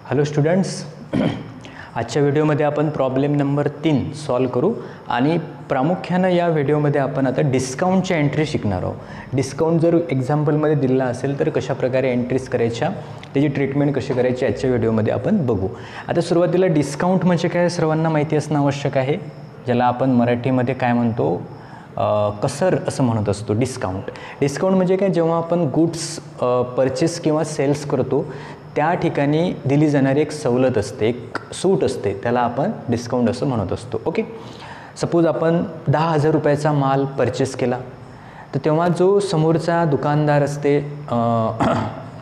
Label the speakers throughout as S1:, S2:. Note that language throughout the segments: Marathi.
S1: हॅलो स्टुडंट्स, आजच्या व्हिडिओमध्ये आपण प्रॉब्लेम नंबर 3 सॉल्व करू आणि प्रामुख्यानं या व्हिडिओमध्ये आपण आता डिस्काउंटच्या एंट्री शिकणार आहोत. डिस्काउंट जर एक्झाम्पलमध्ये दिलेला असेल तर कशा प्रकारे एंट्रीज करायच्या, त्याची ट्रीटमेंट कशी करायची आजच्या व्हिडिओमध्ये आपण बघू. आता सुरुवातीला डिस्काउंट म्हणजे काय सर्वांना माहिती असणं आवश्यक आहे, ज्याला आपण मराठीमध्ये काय म्हणतो, कसर असं म्हणत असतो. डिस्काउंट म्हणजे काय, जेव्हा आपण गुड्स परचेस किंवा सेल्स करतो त्या ठिकाणी दिली जाणारी एक सवलत असते, एक सूट असते, त्याला आपण डिस्काउंट असं म्हणत असतो. ओके, सपोज आपण 10,000 रुपयाचा माल परचेस केला, तर तेव्हा जो समोरचा दुकानदार असते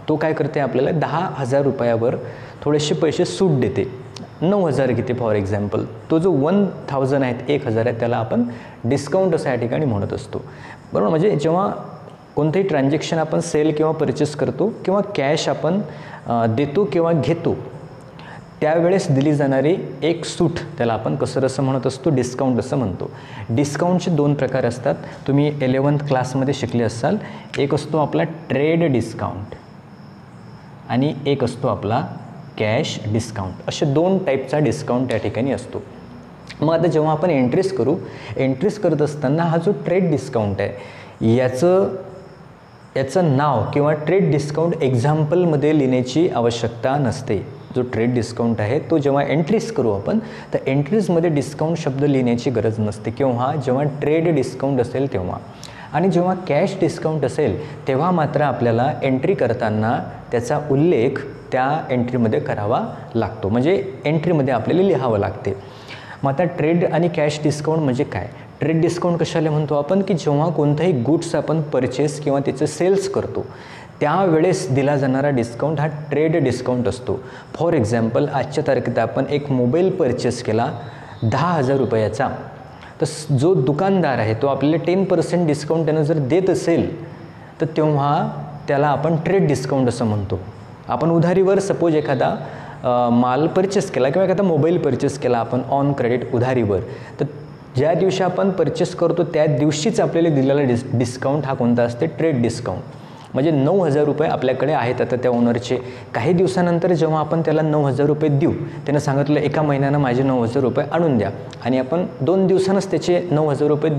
S1: तो काय करते, आपल्याला 10,000 रुपयावर थोडेसे पैसे सूट देते, 9,000 घेते फॉर एक्झाम्पल. तो जो 1,000 आहेत, 1,000 आहे, त्याला आपण डिस्काउंट असं या ठिकाणी म्हणत असतो. बरोबर, म्हणजे जेव्हा कोणतेही ट्रान्झॅक्शन आपण सेल किंवा परचेस करतो किंवा कॅश आपण देतो किंवा घेतो त्यावेळेस दिली जाणारी एक सूट, त्याला आपण कसर असं म्हणत असतो, डिस्काउंट असं म्हणतो. डिस्काउंटचे 2 प्रकार असतात, तुम्ही 11th क्लासमध्ये शिकले असाल. एक असतो आपला ट्रेड डिस्काउंट आणि एक असतो आपला कॅश डिस्काउंट. असे 2 टाईपचा डिस्काउंट या ठिकाणी असतो. मग आता जेव्हा आपण एंट्रीज करत असताना हा जो ट्रेड डिस्काउंट आहे याचं नाव किंवा ट्रेड डिस्काउंट एक्झाम्पलमध्ये लिहिण्याची आवश्यकता नसते. जो ट्रेड डिस्काउंट आहे तो जेव्हा एंट्रीज करू आपण, तर एंट्रीजमध्ये डिस्काउंट शब्द लिहिण्याची गरज नसते. जेव्हा ट्रेड डिस्काउंट असेल तेव्हा. आणि जेव्हा कॅश डिस्काउंट असेल तेव्हा मात्र आपल्याला एंट्री करताना त्याचा उल्लेख त्या एंट्रीमध्ये करावा लागतो, म्हणजे एंट्रीमध्ये आपल्याला लिहावं लागते. मग आता ट्रेड आणि कॅश डिस्काउंट म्हणजे काय? ट्रेड डिस्काउंट कशाला म्हणतो आपण, की जेव्हा कोणताही गुड्स आपण परचेस किंवा त्याचं सेल्स करतो त्यावेळेस दिला जाणारा डिस्काउंट हा ट्रेड डिस्काउंट असतो. फॉर एक्झाम्पल, आजच्या तारखेत आपण एक मोबाईल परचेस केला 10,000 रुपयाचा, तर जो दुकानदार आहे तो आपल्याला 10% डिस्काउंट त्यानं जर देत असेल तर तेव्हा त्याला आपण ट्रेड डिस्काउंट असं म्हणतो. आपण उधारीवर सपोज एखादा माल परचेस केला किंवा एखादा मोबाईल परचेस केला आपण ऑन क्रेडिट उधारीवर, तर ज्या दिवशी आपण परचेस करतो त्या दिवशीच आपल्याला दिलेला डिस्काउंट हा कोणता असते, ट्रेड डिस्काउंट. म्हणजे 9,000 रुपये आपल्याकडे आहेत आता त्या ओनरचे. काही दिवसानंतर जेव्हा आपण त्याला 9,000 रुपये देऊ, त्यानं सांगितलं एका महिन्यानं माझे 9,000 रुपये आणून द्या, आणि आपण 2 दिवसांच त्याचे 9,000 रुपये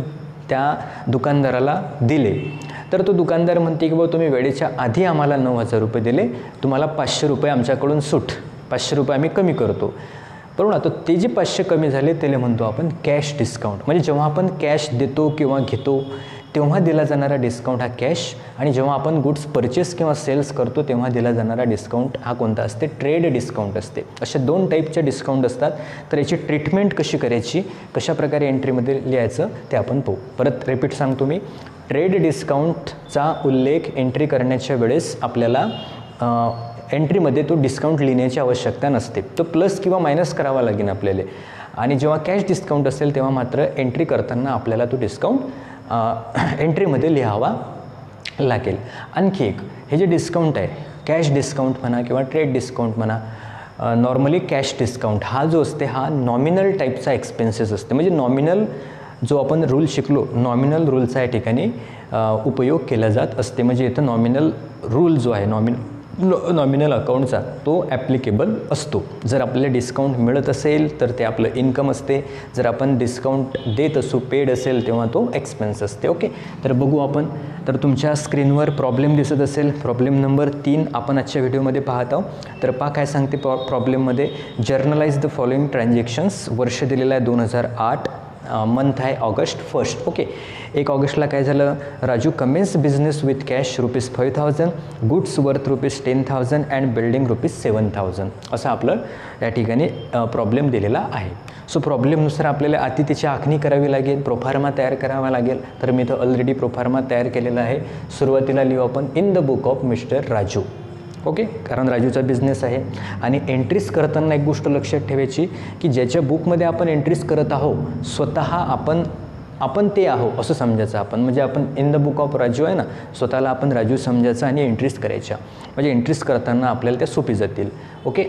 S1: त्या दुकानदाराला दिले, तर तो दुकानदार म्हणते की बाबा तुम्ही वेळेच्या आधी आम्हाला 9,000 रुपये दिले, तुम्हाला 500 रुपये आमच्याकडून सूट, 500 रुपये आम्ही कमी करतो. बरोबर ना. तर ते जे 500 कमी झाले त्याला म्हणतो आपण कॅश डिस्काउंट. म्हणजे जेव्हा आपण कॅश देतो किंवा घेतो तेव्हा दिला जाणारा डिस्काउंट हा कॅश, आणि जेव्हा आपण गुड्स परचेस किंवा सेल्स करतो तेव्हा दिला जाणारा डिस्काउंट हा कोणता असते, ट्रेड डिस्काउंट असते. असे 2 टाईपचे डिस्काउंट असतात. तर याची ट्रीटमेंट कशी करायची, कशा प्रकारे एंट्रीमध्ये लिहायचं ते आपण पाहू. परत रिपीट सांगतो मी, ट्रेड डिस्काउंटचा उल्लेख एंट्री करण्याच्या वेळेस आपल्याला एंट्रीमध्ये तो डिस्काउंट लिहिण्याची आवश्यकता नसते, तो प्लस किंवा मायनस करावा लागेल आपल्याला. आणि जेव्हा कॅश डिस्काउंट असेल तेव्हा मात्र एंट्री करताना आपल्याला तो डिस्काउंट एंट्रीमध्ये लिहावा लागेल. आणखी एक, हे जे डिस्काउंट आहे, कॅश डिस्काउंट म्हणा किंवा ट्रेड डिस्काउंट म्हणा, नॉर्मली कॅश डिस्काउंट हा जो असते हा नॉमिनल टाईपचा एक्सपेन्सेस असते. म्हणजे नॉमिनल जो आपण रूल शिकलो, नॉमिनल रूलचा या ठिकाणी उपयोग केला जात असते. म्हणजे इथं नॉमिनल रूल जो आहे, नॉमिनल अकाउंटचा तो ॲप्लिकेबल असतो. जर आपल्याला डिस्काउंट मिळत असेल तर ते आपलं इन्कम असते, जर आपण डिस्काउंट देत असू, पेड असेल, तेव्हा तो एक्सपेन्स असते. ओके, तर बघू आपण. तर तुमच्या स्क्रीनवर प्रॉब्लेम दिसत असेल, प्रॉब्लेम नंबर 3 आपण आजच्या व्हिडिओमध्ये पाहत आहोत. तर काय सांगते प्रॉब्लेममध्ये, जर्नलाइज द फॉलोइंग ट्रान्झॅक्शन्स. वर्ष दिलेलं आहे 2008, मंथ आहे ऑगस्ट 1. ओके, 1 ऑगस्टला काय झालं, Raju Cummins business with cash ₹5,000, goods worth ₹10,000 and building ₹7,000. असं आपलं या ठिकाणी प्रॉब्लेम दिलेला आहे. सो प्रॉब्लेमनुसार आपल्याला आधी त्याची आखणी करावी लागेल, प्रोफार्मा तयार करावा लागेल. तर मी इथं ऑलरेडी प्रोफार्मा तयार केलेला आहे. सुरुवातीला लिहू आपण in the book of mister Raju. Okay, कारण राजूचा बिझनेस आहे. आणि एंट्रीज करताना एक गोष्ट लक्षात ठेवायची की ज्याच्या बुकमध्ये आपण एंट्रीज करत आहोत स्वतः आपण ते आहो असं समजायचं आपण. म्हणजे आपण in the book of Raju आहे ना, स्वतःला आपण राजू समजायचं आणि एंट्रीज करायच्या, म्हणजे एंट्रीज करताना आपल्याला त्या सोपी जातील. ओके,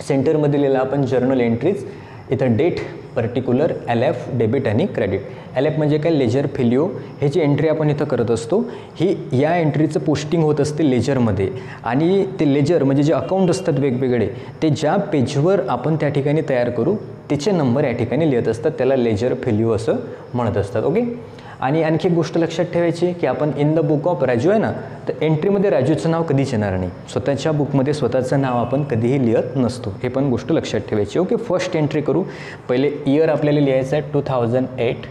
S1: सेंटरमध्ये लिहिलं आपण जर्नल एंट्रीज. इथं डेट, पर्टिक्युलर, LF, डेबिट आणि क्रेडिट. LF म्हणजे काय, लेजर फिलिओ. हे जी एंट्री आपण इथं करत असतो ही या एंट्रीचं पोस्टिंग होत असते लेजरमध्ये, आणि ते लेजर म्हणजे जे अकाउंट असतात वेगवेगळे ते ज्या पेजवर आपण त्या ठिकाणी तयार करू त्याचे नंबर या ठिकाणी लिहित असतात, त्याला लेजर फिलिओ असं म्हणत असतात. ओके. आणि आणखी एक गोष्ट लक्षात ठेवायची की आपण in the book of Raju आहे ना, तर एंट्रीमध्ये राजूचं नाव कधीच येणार नाही. स्वतःच्या बुकमध्ये स्वतःचं नाव आपण कधीही लिहित नसतो, हे पण गोष्ट लक्षात ठेवायची. ओके. फर्स्ट एंट्री करू. पहिले इयर आपल्याला लिहायचं आहे 2008,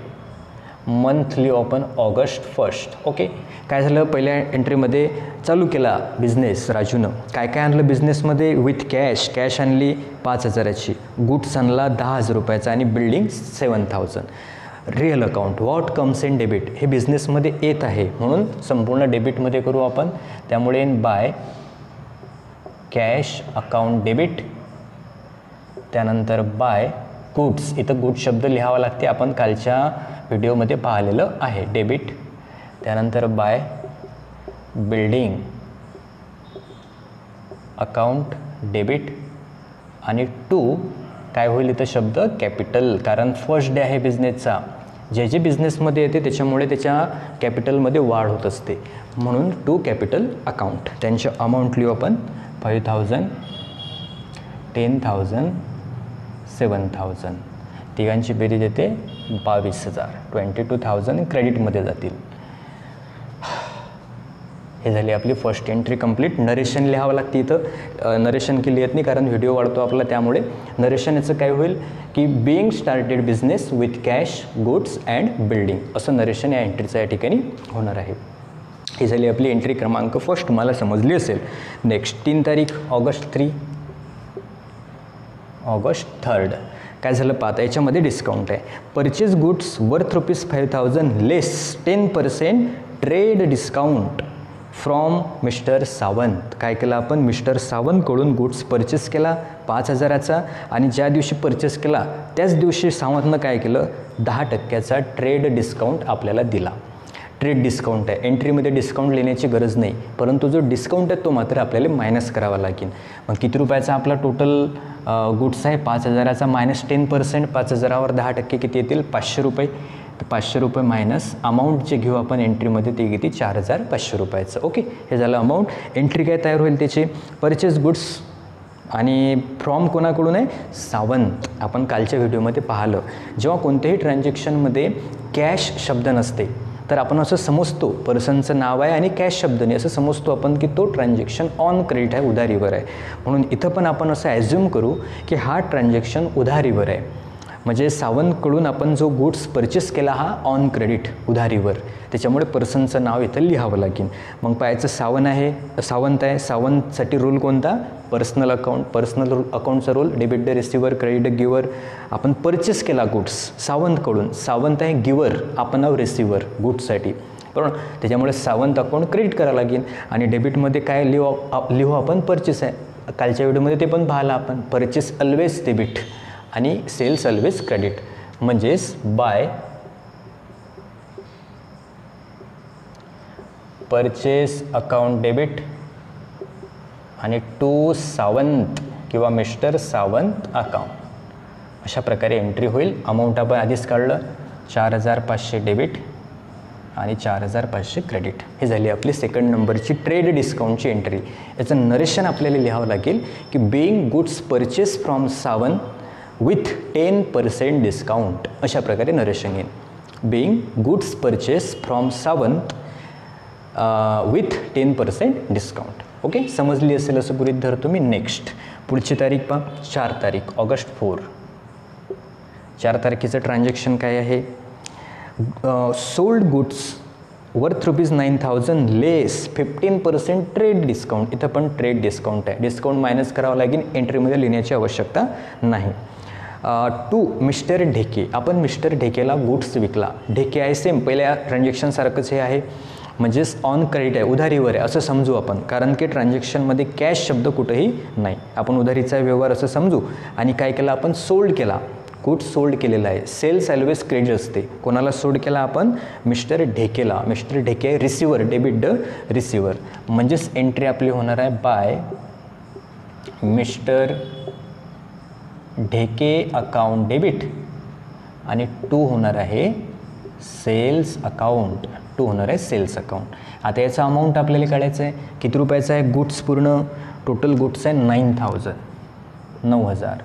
S1: मंथली ओपन ऑगस्ट 1. ओके. काय झालं, पहिल्या एंट्रीमध्ये चालू केला बिझनेस राजूनं. काय काय आणलं बिझनेसमध्ये, विथ कॅश आणली 5,000ची, गुड्स आणला 10,000 रुपयाचा आणि building 7,000. Real account what comes in debit, हे बिझनेसमध्ये येत आहे म्हणून संपूर्ण डेबिटमध्ये करू आपण. त्यामुळे बाय कॅश अकाउंट डेबिट, त्यानंतर बाय गुड्स, इथं गुड्स शब्द लिहावा लागते, आपण कालच्या व्हिडिओमध्ये पाहिलेलं आहे, डेबिट. त्यानंतर बाय बिल्डिंग अकाउंट डेबिट, आणि टू काय होईल इथं शब्द कॅपिटल, कारण फर्स्ट डे आहे बिझनेसचा. जे जे बिझनेसमध्ये येते त्याच्यामुळे त्याच्या कॅपिटलमध्ये वाढ होत असते, म्हणून टू कॅपिटल अकाउंट. त्यांचे अमाऊंट लिहू आपण 5,000, 10,000, 7,000. तिघांची बेरीज येते 22,000. 22,000 क्रेडिटमध्ये जातील. हे झाली आपली फर्स्ट एंट्री कंप्लीट. नरेशन लिहावं लागते इथं, नरेशन की लिहित नाही कारण व्हिडिओ वाढतो आपला, त्यामुळे नरेशन याचं काय होईल की being started business with cash, goods and building, असं नरेशन या एंट्रीचं या ठिकाणी होणार आहे. ही झाली आपली एंट्री क्रमांक फर्स्ट, मला समजली असेल. नेक्स्ट 3 तारीख ऑगस्ट 3, ऑगस्ट 3. काय झालं पाहता, याच्यामध्ये डिस्काउंट आहे. Purchase goods worth ₹5,000 less 10% trade discount from mister Sawant. काय केलं आपण, मिस्टर सावंतकडून गुड्स परचेस केला 5,000चा, आणि ज्या दिवशी परचेस केला त्याच दिवशी सावंतनं काय केलं, 10% ट्रेड डिस्काउंट आपल्याला दिला. ट्रेड डिस्काउंट आहे, एंट्रीमध्ये डिस्काउंट लिहिण्याची गरज नाही, परंतु जो डिस्काउंट आहे तो मात्र आपल्याला मायनस करावा लागेल. मग किती रुपयाचा आपला टोटल गुड्स आहे, 5,000चा मायनस 10%, 5,000वर 10% किती येतील, 500 रुपये. तर 500 रुपये मायनस अमाऊंट जे घेऊ आपण एंट्रीमध्ये ते किती, 4,500 रुपयाचं. ओके. हे झालं अमाऊंट. एंट्री काय तयार होईल त्याची, परचेस गुड्स, आणि फ्रॉम कोणाकडून आहे, सावंत. आपण कालच्या व्हिडिओमध्ये पाहिलं, जेव्हा कोणत्याही ट्रान्झॅक्शनमध्ये कॅश शब्द नसते तर आपण असं समजतो पर्सनचं नाव आहे आणि कॅश शब्द नाही, असं समजतो आपण की तो ट्रान्झॅक्शन ऑन क्रेडिट आहे, उधारीवर आहे. म्हणून इथं पण आपण असं ॲझ्युम करू की हा ट्रान्झॅक्शन उधारीवर आहे, म्हणजे सावंतकडून आपण जो गुड्स परचेस केला हा ऑन क्रेडिट, उधारीवर, त्याच्यामुळे पर्सनचं नाव इथं लिहावं लागेल. मग पाहायचं सावंत आहे, सावंतसाठी रूल कोणता, पर्सनल अकाउंट. पर्सनल अकाउंटचा rule debit the receiver, credit giver. आपण परचेस केला गुड्स सावंतकडून, सावंत आहे गिवर, आपण आहोत रिसिवर गुड्ससाठी, बरोबर. त्याच्यामुळे सावंत अकाउंट क्रेडिट करावं लागेल. आणि डेबिटमध्ये काय लिहू आपण, परचेस आहे, कालच्या व्हिडिओमध्ये ते पण पाहिलं आपण. परचेस ऑलवेज डेबिट आणि सेल्स ऑलवेज क्रेडिट, म्हणजेच बाय परचेस अकाउंट डेबिट आणि टू सावंत किंवा मिस्टर सावंत अकाउंट, अशा प्रकारे एंट्री होईल. अमाऊंट आपण आधीच काढलं, 4,500 डेबिट आणि 4,500 क्रेडिट. ही झाली आपली सेकंड नंबरची ट्रेड डिस्काउंटची एंट्री. याचं नरेशन आपल्याला लिहावं लागेल की being goods purchase from Sawant with 10% discount, अशा प्रकारे नरेशन येईल. Being goods purchase from Sawant with 10% discount. Okay, समजली असेल असं गृहीत धरतो मी. नेक्स्ट पुढची तारीख पहा, 4 तारीख ऑगस्ट 4. 4 तारखेचं ट्रान्झॅक्शन काय आहे, सोल्ड गुड्स वर्थ ₹9,000 लेस 15% ट्रेड डिस्काउंट. इथं पण ट्रेड डिस्काउंट आहे, डिस्काउंट मायनस करावं लागेल, एंट्रीमध्ये लिहिण्याची आवश्यकता नाही. टू मिस्टर ढेके, आपण मिस्टर ढेकेला गुड्स विकला. ढेके आहे सेम पहिल्या ट्रान्झॅक्शनसारखंच हे आहे, म्हणजेच ऑन क्रेडिट आहे, उधारीवर आहे असं समजू आपण, कारण की ट्रान्झॅक्शनमध्ये कॅश शब्द कुठंही नाही, आपण उधारीचा व्यवहार असं समजू. आणि काय केलं आपण, सोल्ड केला, गुड्स सोल्ड केलेला आहे. सेल्स ऑलवेज क्रेडिट असते. कोणाला सोल्ड केला आपण, मिस्टर ढेकेला. Mister Dheke receiver, debit the receiver, म्हणजेच एंट्री आपली होणार आहे by mister Dheke account debit आणि 2 होणार आहे सेल्स अकाउंट. 2 होणार आहे सेल्स अकाउंट. आता याचा अमाऊंट आपल्याला काढायचं आहे. किती रुपयाचा आहे? गुड्स पूर्ण टोटल गुड्स आहे 9,000. 9,000.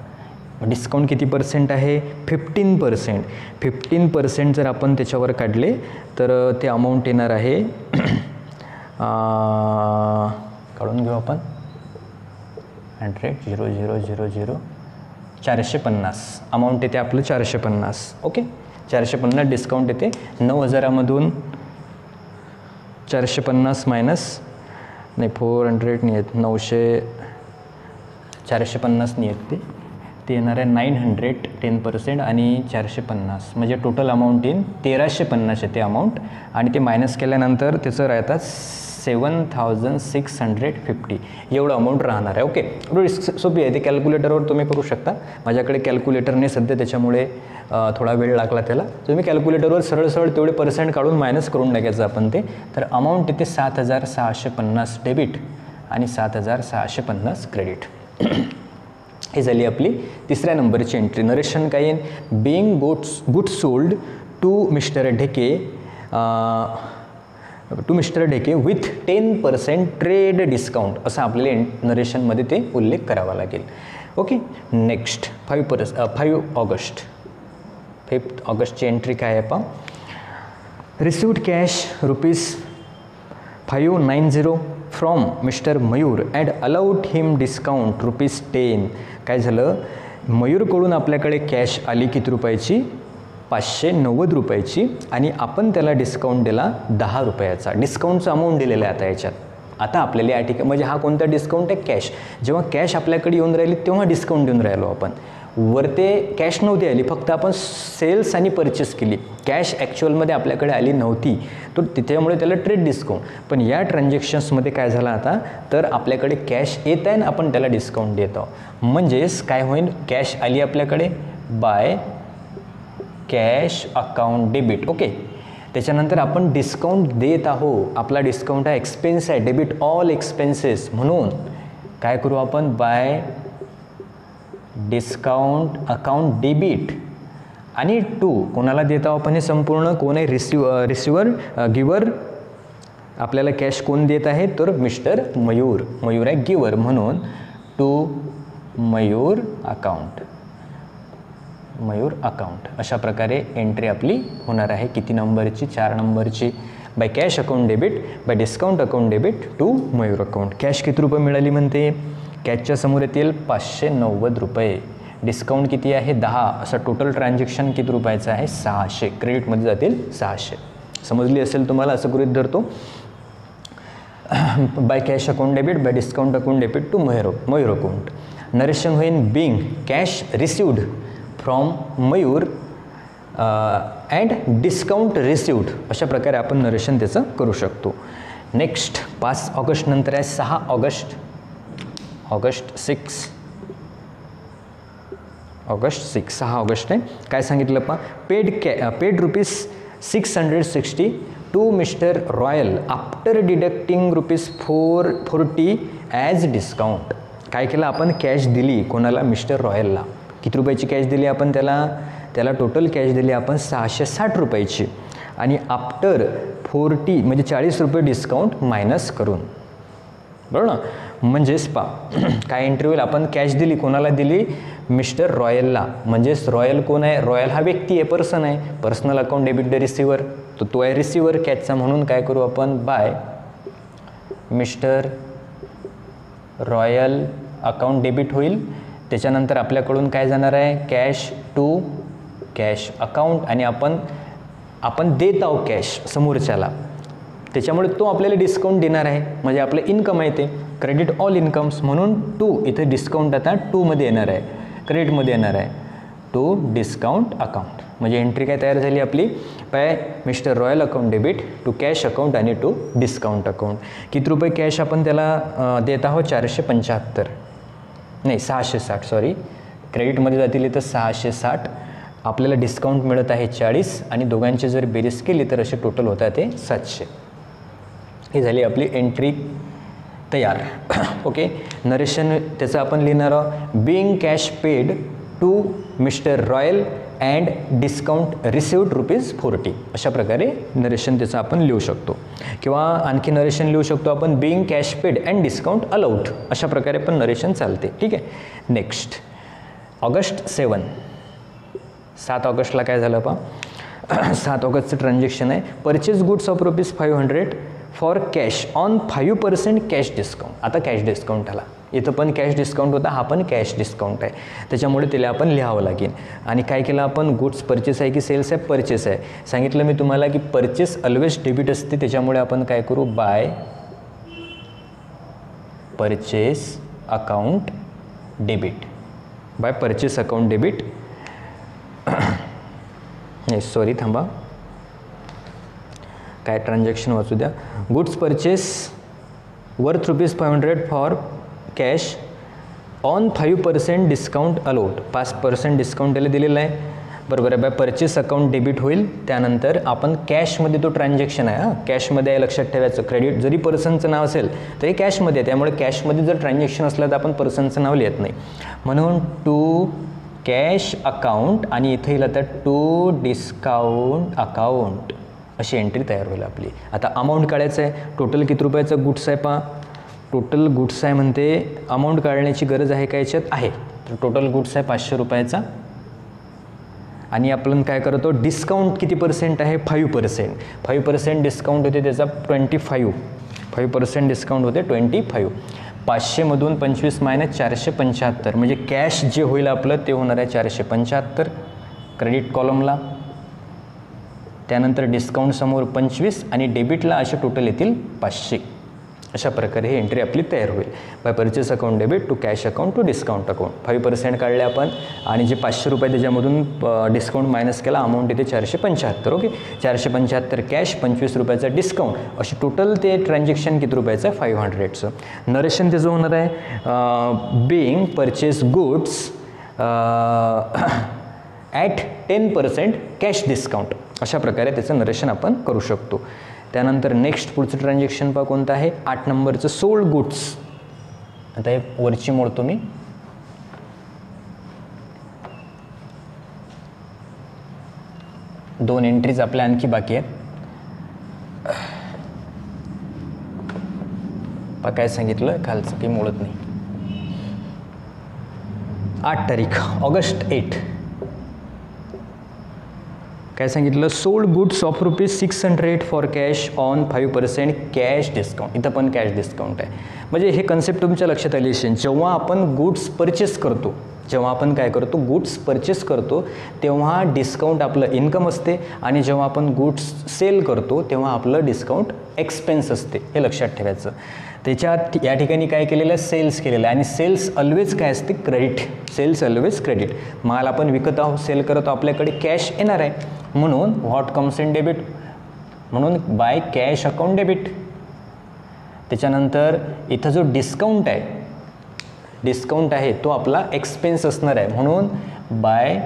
S1: डिस्काउंट किती पर्सेंट आहे? 15%. 15% जर आपण त्याच्यावर काढले तर ते अमाऊंट येणार आहे काढून घेऊ आपण 100,000 450 अमाऊंट येते आपलं 450. ओके, 450 डिस्काउंट येते. 9,000मधून 450 मायनस नाही 400 नाही येत, 900 450 नाही येत ते येणार आहे 900 10% आणि 450 म्हणजे टोटल अमाऊंट येईल 1,350 येते अमाऊंट. आणि ते मायनस केल्यानंतर त्याचं राहतात 7,650 एवढं अमाऊंट राहणार आहे. ओके, सोपी आहे. ते कॅल्क्युलेटरवर तुम्ही करू शकता. माझ्याकडे कॅल्क्युलेटर नाही सध्या, त्याच्यामुळे थोडा वेळ लागला त्याला. तुम्ही कॅल्क्युलेटरवर सरळ सरळ तेवढे पर्सेंट काढून मायनस करून टाकायचं आपण ते. तर अमाऊंट येते 7,650 डेबिट आणि 7,650 क्रेडिट. ही झाली आपली तिसऱ्या नंबरची एंट्री. नरेशन काय येईल? Being goods sold to mister Dheke with 10% trade discount असं आपल्याला नरेशनमध्ये ते उल्लेख करावा लागेल. Okay, next 5 August. 5 ऑगस्टची एंट्री काय आहे पहा. Received cash ₹590 from mister Mayur and allowed him discount ₹10. काय झालं? मयूरकडून आपल्याकडे कॅश आली किती रुपयाची? 590 रुपयाची आणि आपण त्याला डिस्काउंट दिला 10 रुपयाचा. डिस्काउंटचा अमाऊंट दिलेला आहे आता याच्यात. आता आपल्याला या ठिकाणी म्हणजे हा कोणता डिस्काउंट आहे? कॅश. जेव्हा कॅश आपल्याकडे येऊन राहिली तेव्हा डिस्काउंट देऊन राहिलो आपण. वरते कॅश नव्हती आली, फक्त आपण सेल्स आणि परचेस केली. कॅश ॲक्च्युअलमध्ये आपल्याकडे आली नव्हती, तर त्यामुळे त्याला ट्रेड डिस्काउंट. पण या ट्रान्झॅक्शन्समध्ये काय झालं आता, तर आपल्याकडे कॅश येत आहे आणि आपण त्याला डिस्काउंट देत आहोत. म्हणजेच काय होईल? कॅश आली आपल्याकडे bye cash account debit. Okay, त्याच्यानंतर आपण डिस्काउंट देत आहोत. आपला डिस्काउंट हा एक्सपेन्स आहे, डेबिट ऑल एक्सपेन्सेस. म्हणून काय करू आपण? बाय डिस्काउंट अकाउंट डेबिट आणि 2 कोणाला देत आहोत आपण? हे संपूर्ण कोण आहे? रिसिव्हर गिवर. आपल्याला कॅश कोण देत आहे? तर मिस्टर मयूर. मयूर आहे गिवर, म्हणून 2 मयूर अकाउंट. अशा प्रकारे एंट्री आपली होणार आहे. किती नंबरची? 4 नंबरची. By cash account debit, by discount account debit to Mayur account. Cash किती रुपये मिळाली म्हणते? कॅशच्या समोर येतील 590 रुपये. डिस्काउंट किती आहे? 10. असं टोटल ट्रान्झॅक्शन किती रुपयाचं आहे? 600. क्रेडिटमध्ये जातील 600. समजली असेल तुम्हाला? असं गृहीत धरतो. By cash account debit, by discount account debit to Mayur account. Narration होईल being cash received from Mayur and discount received. अशा प्रकारे आपण नरेशन त्याचं करू शकतो. नेक्स्ट 5 ऑगस्ट नंतर आहे 6 ऑगस्ट. ऑगस्ट 6 6 ऑगस्ट आहे. काय सांगितलं पहा? Paid ₹660 to mister Royal after deducting ₹440 as discount. काय केलं आपण? कॅश दिली कोणाला? मिस्टर रॉयलला. किती रुपयाची कॅश दिली आपण त्याला टोटल कॅश दिली आपण 660 रुपयाची आणि आफ्टर 40 म्हणजे 40 रुपये डिस्काउंट मायनस करून. बरोबर ना? म्हणजेच काय एंट्री होईल? आपण कॅश दिली कोणाला दिली? मिस्टर रॉयलला. म्हणजेच रॉयल कोण आहे? रॉयल हा व्यक्ती आहे, पर्सन आहे. Personal account debit the receiver, तो आहे रिसिव्हर कॅशचा. म्हणून काय करू आपण? By mister Royal account debit होईल. त्याच्यानंतर आपल्याकडून काय जाणार आहे? कॅश टू कॅश अकाउंट आणि आपण देत आहोत कॅश समोरच्याला, त्याच्यामुळे तो आपल्याला डिस्काउंट देणार आहे. म्हणजे आपलं इन्कम आहे ते क्रेडिट ऑल इन्कम्स. म्हणून 2 इथे डिस्काउंट आता 2 मध्ये येणार आहे, क्रेडिटमध्ये येणार आहे. To discount account. म्हणजे एंट्री काय तयार झाली आपली? By mister Royal account debit to cash account आणि टू डिस्काउंट अकाउंट. किती रुपये कॅश आपण त्याला देत आहोत? 475 नाही 660 सॉरी. क्रेडिटमध्ये जातील इथं 660. आपल्याला डिस्काउंट मिळत आहे 40 आणि दोघांची जर बेरीज केली तर असे टोटल होतात ते 700. ही झाली आपली एंट्री तयार. ओके, नरेशन त्याचं आपण लिहिणार आहोत. Being cash paid to mister Royal and discount received ₹40. अशा प्रकारे नरेशन त्याचं आपण लिहू शकतो. किंवा आणखी नरेशन लिहू शकतो आपण being cash paid and discount allowed. अशा प्रकारे पण नरेशन चालते. ठीक आहे. नेक्स्ट ऑगस्ट 7 ऑगस्टला काय झालं पहा. 7 ऑगस्टचं ट्रान्झॅक्शन आहे. Purchase goods of ₹500 for cash on 5% cash discount. आता कॅश डिस्काउंट आला. इथं पण कॅश डिस्काउंट होता, हा पण कॅश डिस्काउंट आहे. त्याच्यामुळे त्याला आपण लिहावं लागेल. आणि काय केलं आपण, गुड्स परचेस आहे की सेल्स आहे, परचेस आहे. सांगितलं मी तुम्हाला की परचेस ऑलवेज डेबिट असते. त्याच्यामुळे आपण काय करू, by purchase account debit. By purchase account debit. नाही सॉरी थांबा, काय ट्रान्झॅक्शन वाचू द्या. Goods purchase worth ₹500 for cash on 5% discount allowed. 5% discount त्याला दिलेलं आहे. बरोबर आहे. बाय परचेस अकाउंट डेबिट होईल. त्यानंतर आपण कॅशमध्ये तो ट्रान्झॅक्शन आहे. कॅशमध्ये आहे, लक्षात ठेवायचं. क्रेडिट जरी पर्सनचं नाव असेल तरी कॅशमध्ये आहे. त्यामुळे कॅशमध्ये जर ट्रान्झॅक्शन असलं तर आपण पर्सनचं नाव लिहित नाही. म्हणून टू कॅश अकाउंट आणि इथे येईल आता टू डिस्काउंट अकाउंट अशी एंट्री तयार होईल आपली. आता अमाऊंट काढायचं आहे. टोटल किती रुपयाचं गुड्स आहे पहा. टोटल गुड्स आहे म्हणते, अमाऊंट काढण्याची गरज आहे का याच्यात, आहे. तर टोटल गुड्स आहे ₹500. आणि आपण काय करतो, डिस्काउंट किती पर्सेंट आहे, 5%. 5% डिस्काउंट होते त्याचा 5% डिस्काउंट होते 25. 500मधून 25 - 475 म्हणजे कॅश जे होईल आपलं ते होणार आहे 475 क्रेडिट कॉलमला. त्यानंतर डिस्काउंट समोर 25 आणि डेबिटला असे टोटल येतील 500. अशा प्रकारे ही एंट्री आपली तयार होईल. By purchase account debit to cash account to discount account. 5% काढले आपण आणि जे ₹500 त्याच्यामधून डिस्काउंट मायनस केला, अमाऊंट येते 475. ओके. 475 कॅश, ₹25 डिस्काउंट, असे टोटल ते ट्रान्झॅक्शन किती रुपयाचं आहे, 500चं. नरेशन त्याचं होणार आहे being purchase goods at 10% cash discount. अशा प्रकारे त्याचं नरेशन आपण करू शकतो. त्यानंतर नेक्स्ट पुढचं ट्रान्झॅक्शन पहा कोणतं आहे, 8 नंबरचं सोल्ड गुड्स. आता हे वरची मोडतो मी. दोन एंट्रीज आपल्या आणखी बाकी आहेत. पहा काय सांगितलं, खालचं काही मोडत नाही. 8 तारीख ऑगस्ट 8 काय सांगितलं, sold goods of ₹600 for cash on 5% cash discount. इथं पण कॅश डिस्काउंट आहे. म्हणजे हे कन्सेप्ट तुमच्या लक्षात आली असेल. जेव्हा आपण गुड्स परचेस करतो, जेव्हा आपण काय करतो, गुड्स परचेस करतो तेव्हा डिस्काउंट आपलं इन्कम असते आणि जेव्हा आपण गुड्स सेल करतो तेव्हा आपलं डिस्काउंट एक्सपेन्स असते. हे लक्षात ठेवायचं. त्याच्यात या ठिकाणी काय केलेलं आहे, सेल्स केलेलं आहे. आणि सेल्स ऑलवेज काय असते, क्रेडिट. Cells always credit. माल आपण विकत आहोत, सेल करतो, आपल्याकडे कॅश येणार आहे. म्हणून व्हॉट कम्स इन डेबिट, म्हणून बाय कॅश अकाउंट डेबिट. त्याच्यानंतर इथं जो डिस्काउंट आहे तो आपला एक्सपेन्स असणार आहे. म्हणून बाय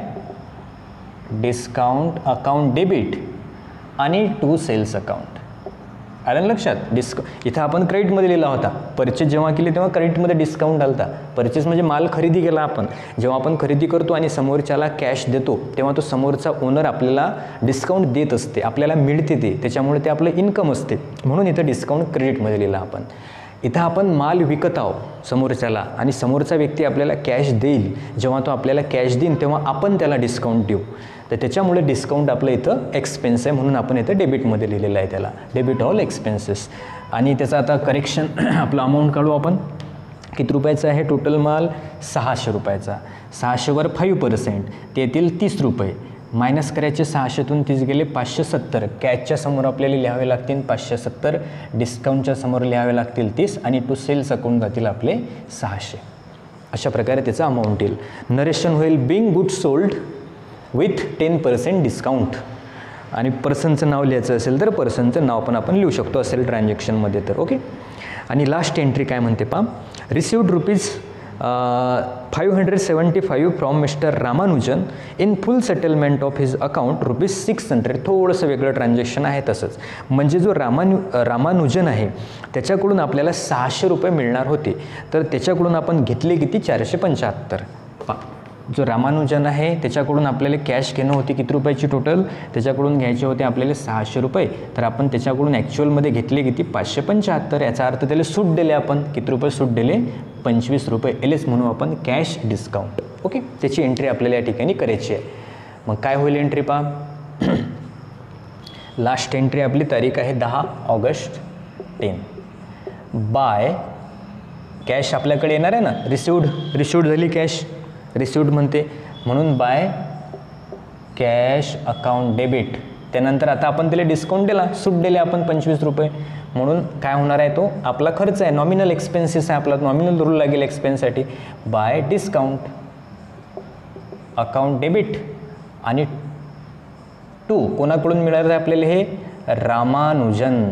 S1: डिस्काउंट अकाउंट डेबिट आणि टू सेल्स अकाउंट. आलं लक्षात. इथं आपण क्रेडिटमध्ये लिहिला होता. परचेस जेव्हा केली तेव्हा क्रेडिटमध्ये डिस्काउंट आलता. परचेस म्हणजे माल खरेदी केला आपण. जेव्हा आपण खरेदी करतो आणि समोरच्याला कॅश देतो तेव्हा तो समोरचा ओनर आपल्याला डिस्काउंट देत असते, आपल्याला मिळते ते. त्याच्यामुळे ते आपलं इन्कम असते. म्हणून इथं डिस्काउंट क्रेडिटमध्ये लिहिला आपण. इथं आपण माल विकत आहोत समोरच्याला आणि समोरचा व्यक्ती आपल्याला कॅश देईल. जेव्हा तो आपल्याला कॅश देईल तेव्हा आपण त्याला डिस्काउंट देऊ. तर त्याच्यामुळे डिस्काउंट आपलं इथं एक्सपेन्स आहे. म्हणून आपण इथं डेबिटमध्ये लिहिलेलं आहे त्याला, डेबिट ऑल एक्सपेन्सेस. आणि त्याचं आता करेक्शन आपलं अमाऊंट काढू आपण. किती रुपयाचा आहे टोटल माल, ₹600. 600वर 5% ते येतील ₹30. मायनस करायचे 600तून 30 गेले 570. कॅशच्या समोर आपल्याला लिहावे लागतील 570, डिस्काउंटच्या समोर लिहावे लागतील 30 आणि टू सेल्स अकाउंट जातील आपले 600. अशा प्रकारे त्याचं अमाऊंट येईल. नरेशन होईल Bing goods sold with 10% discount. आणि पर्सनचं नाव लिहायचं असेल तर पर्सनचं नाव पण आपण लिहू शकतो असेल ट्रान्झॅक्शनमध्ये तर. ओके. आणि लास्ट एंट्री काय म्हणते पहा, received ₹575 from mister Ramanujan in full settlement of his account ₹600. थोडंसं वेगळं ट्रान्झॅक्शन आहे तसंच. म्हणजे जो रामानुजन आहे त्याच्याकडून आपल्याला ₹600 मिळणार होते, तर त्याच्याकडून आपण घेतले किती, 475. जो रामानुजन आहे त्याच्याकडून आपल्याला कॅश घेणं होती किती रुपयाची टोटल, त्याच्याकडून घ्यायचे होते आपल्याला 600 रुपये. तर आपण त्याच्याकडून ॲक्च्युअलमध्ये घेतले किती 575. याचा अर्थ त्याला सूट दिले आपण, किती रुपये सूट दिले 25 रुपये. एलएस म्हणू आपण कॅश डिस्काउंट. ओके, त्याची एंट्री आपल्याला या ठिकाणी करायची आहे. मग काय होईल एंट्री पहा. लास्ट एंट्री आपली तारीख आहे 10 ऑगस्ट 10. बाय कॅश आपल्याकडे येणार आहे ना, रिसिव्ड झाली कॅश, रिसिव्ड म्हणते म्हणून बाय कॅश अकाउंट डेबिट. त्यानंतर आता आपण त्याला डिस्काउंट दिला, सूट दिले आपण 25 रुपये, म्हणून काय होणार आहे तो आपला खर्च आहे, नॉमिनल एक्सपेन्सेस आहे आपला, नॉमिनल रूल लागेल एक्सपेन्ससाठी. बाय डिस्काउंट अकाउंट डेबिट आणि टू कोणाकडून मिळालं आहे आपल्याला हे रामानुजन,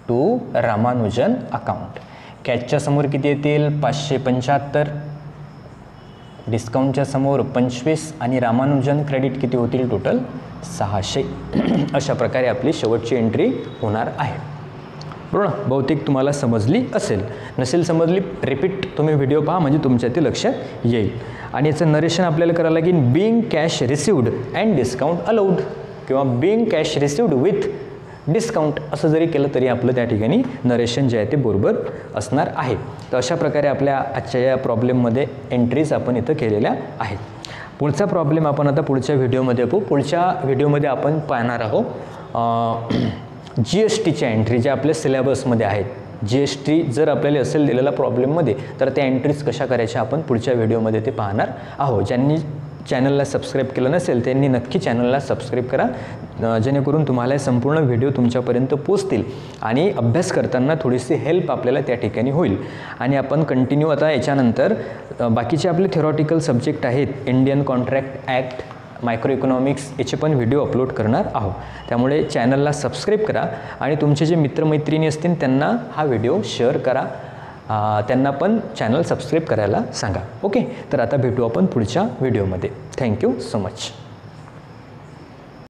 S1: टू रामानुजन अकाउंट. कॅशच्या समोर किती येतील 575, डिस्काउंटच्या समोर 25 आणि रामानुजन क्रेडिट किती होतील टोटल 600. अशा प्रकारे आपली शेवटची एंट्री होणार आहे. बरोबर, बहुतेक तुम्हाला समजली असेल, नसेल समजली रिपीट तुम्ही व्हिडिओ पहा म्हणजे तुमच्या ते लक्षात येईल. आणि याचं नरेशन आपल्याला करायला लागेल being cash received and discount allowed किंवा being cash received with discount असं जरी केलं तरी आपलं त्या ठिकाणी नरेशन जे आहे ते बरोबर असणार आहे. तर अशा प्रकारे आपल्या आजच्या या प्रॉब्लेममध्ये एंट्रीज आपण इथं केलेल्या आहेत. पुढचा प्रॉब्लेम आपण आता पुढच्या व्हिडिओमध्ये पाहू. पुढच्या व्हिडिओमध्ये आपण पाहणार आहोत GSTच्या एंट्री ज्या आपल्या सिलेबसमध्ये आहेत. GST जर आपल्याला असेल दिलेला प्रॉब्लेममध्ये तर त्या एंट्रीज कशा करायच्या आपण पुढच्या व्हिडिओमध्ये ते पाहणार आहोत. ज्यांनी चॅनलला सबस्क्राईब केलं नसेल त्यांनी नक्की चॅनलला सबस्क्राईब करा, जेणेकरून तुम्हाला संपूर्ण व्हिडिओ तुमच्यापर्यंत पोचतील आणि अभ्यास करताना थोडीशी हेल्प आपल्याला त्या ठिकाणी होईल. आणि आपण कंटिन्यू आता याच्यानंतर बाकीचे आपले थेरॉटिकल सब्जेक्ट आहेत, Indian contract act, micro economics, याचे पण व्हिडिओ अपलोड करणार आहोत. त्यामुळे चॅनलला सबस्क्राईब करा आणि तुमचे जे मित्रमैत्रिणी असतील त्यांना हा व्हिडिओ शेअर करा, त्यांना पण चॅनल सबस्क्राईब करायला सांगा. ओके, तर आता भेटू आपण पुढच्या व्हिडिओमध्ये. Thank you so much.